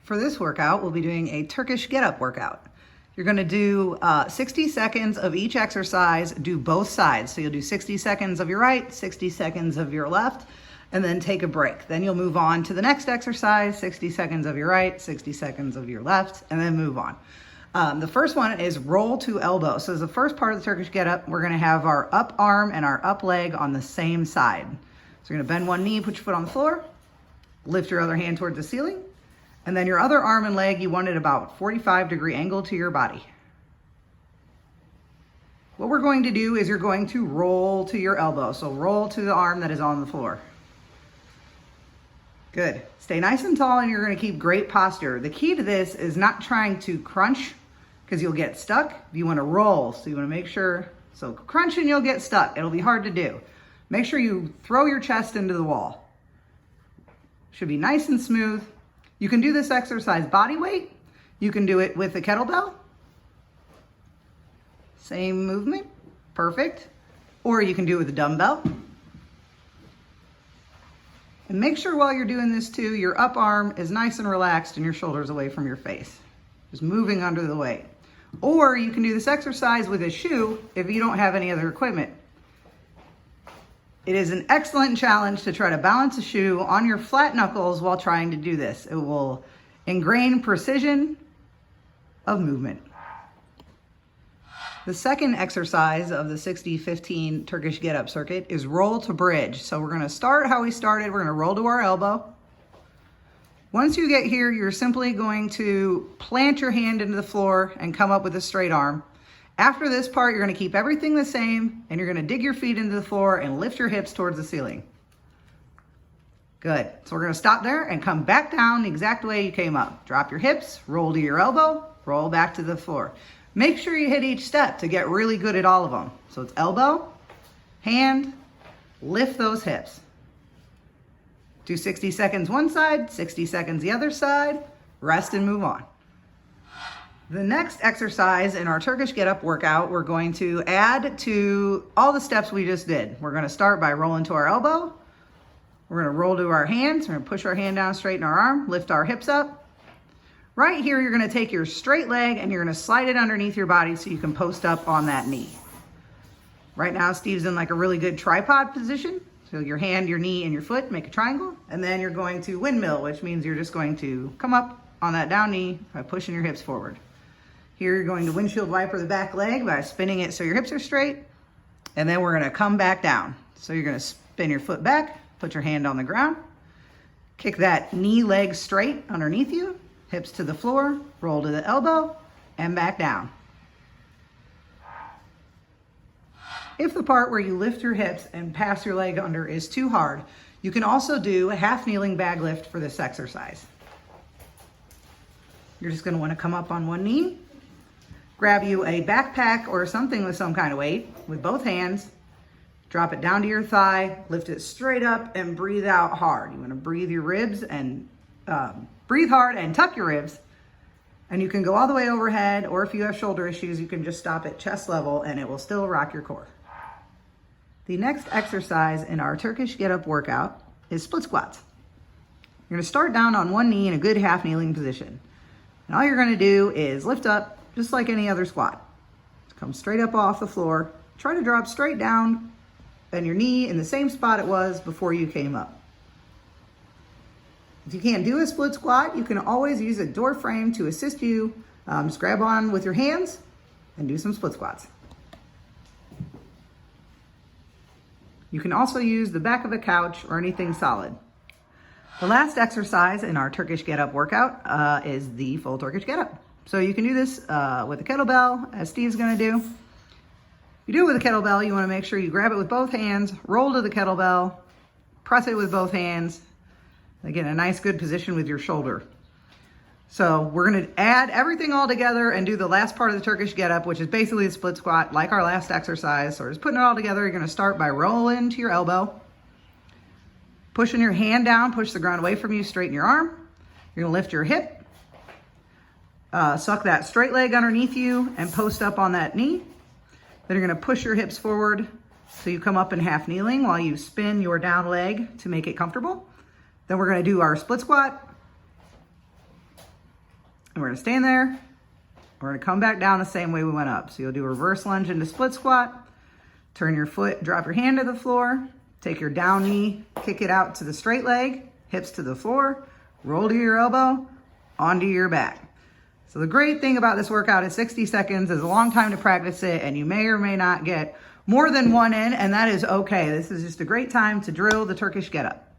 For this workout, we'll be doing a Turkish Get Up workout. You're going to do 60 seconds of each exercise, do both sides. So you'll do 60 seconds of your right, 60 seconds of your left, and then take a break. Then you'll move on to the next exercise, 60 seconds of your right, 60 seconds of your left, and then move on. The first one is roll to elbow. So as the first part of the Turkish Get Up, we're going to have our up arm and our up leg on the same side. So you're going to bend one knee, put your foot on the floor, lift your other hand towards the ceiling, and then your other arm and leg, you want it about 45-degree angle to your body. What we're going to do is you're going to roll to your elbow. So roll to the arm that is on the floor. Good. Stay nice and tall, and you're going to keep great posture. The key to this is not trying to crunch because you'll get stuck. You want to roll, so you want to make sure, so crunch and you'll get stuck. It'll be hard to do. Make sure you throw your chest into the wall. Should be nice and smooth. You can do this exercise body weight. You can do it with a kettlebell. Same movement, perfect. Or you can do it with a dumbbell. And make sure while you're doing this too, your up arm is nice and relaxed and your shoulders away from your face. Just moving under the weight. Or you can do this exercise with a shoe if you don't have any other equipment. It is an excellent challenge to try to balance a shoe on your flat knuckles while trying to do this. It will ingrain precision of movement. The second exercise of the 60-15 Turkish Get Up circuit is roll to bridge. So we're going to start how we started. We're going to roll to our elbow. Once you get here, you're simply going to plant your hand into the floor and come up with a straight arm. After this part, you're going to keep everything the same, and you're going to dig your feet into the floor and lift your hips towards the ceiling. Good. So we're going to stop there and come back down the exact way you came up. Drop your hips, roll to your elbow, roll back to the floor. Make sure you hit each step to get really good at all of them. So it's elbow, hand, lift those hips. Do 60 seconds one side, 60 seconds the other side, rest and move on. The next exercise in our Turkish Get Up workout, we're going to add to all the steps we just did. We're going to start by rolling to our elbow. We're going to roll to our hands. We're going to push our hand down, straighten our arm, lift our hips up. Right here, you're going to take your straight leg and you're going to slide it underneath your body so you can post up on that knee. Right now, Steve's in like a really good tripod position. So your hand, your knee, and your foot make a triangle. And then you're going to windmill, which means you're just going to come up on that down knee by pushing your hips forward. Here you're going to windshield wiper the back leg by spinning it so your hips are straight. And then we're going to come back down. So you're going to spin your foot back, put your hand on the ground, kick that knee leg straight underneath you, hips to the floor, roll to the elbow, and back down. If the part where you lift your hips and pass your leg under is too hard, you can also do a half kneeling bag lift for this exercise. You're just going to want to come up on one knee, grab you a backpack or something with some kind of weight with both hands, drop it down to your thigh, lift it straight up, and breathe out hard. You want to breathe your ribs and breathe hard and tuck your ribs. And you can go all the way overhead, or if you have shoulder issues, you can just stop at chest level and it will still rock your core. The next exercise in our Turkish Get Up workout is split squats. You're going to start down on one knee in a good half kneeling position. And all you're going to do is lift up just like any other squat. Come straight up off the floor. Try to drop straight down and your knee in the same spot it was before you came up. If you can't do a split squat, you can always use a door frame to assist you. Just grab on with your hands and do some split squats. You can also use the back of a couch or anything solid. The last exercise in our Turkish Get Up workout is the full Turkish Get Up. So you can do this with a kettlebell, as Steve's going to do. If you do it with a kettlebell, you want to make sure you grab it with both hands, roll to the kettlebell, press it with both hands. Again, a nice good position with your shoulder. So we're going to add everything all together and do the last part of the Turkish Get Up, which is basically a split squat like our last exercise. So we're just putting it all together. You're going to start by rolling to your elbow, pushing your hand down, push the ground away from you, straighten your arm. You're going to lift your hip, suck that straight leg underneath you and post up on that knee. Then you're going to push your hips forward so you come up in half kneeling while you spin your down leg to make it comfortable. Then we're going to do our split squat, And we're gonna stand there. We're gonna come back down the same way we went up. So you'll do a reverse lunge into split squat, turn your foot, drop your hand to the floor, take your down knee, kick it out to the straight leg, hips to the floor, roll to your elbow, onto your back. So the great thing about this workout is 60 seconds is a long time to practice it, and you may or may not get more than one in, and that is okay. This is just a great time to drill the Turkish Get Up.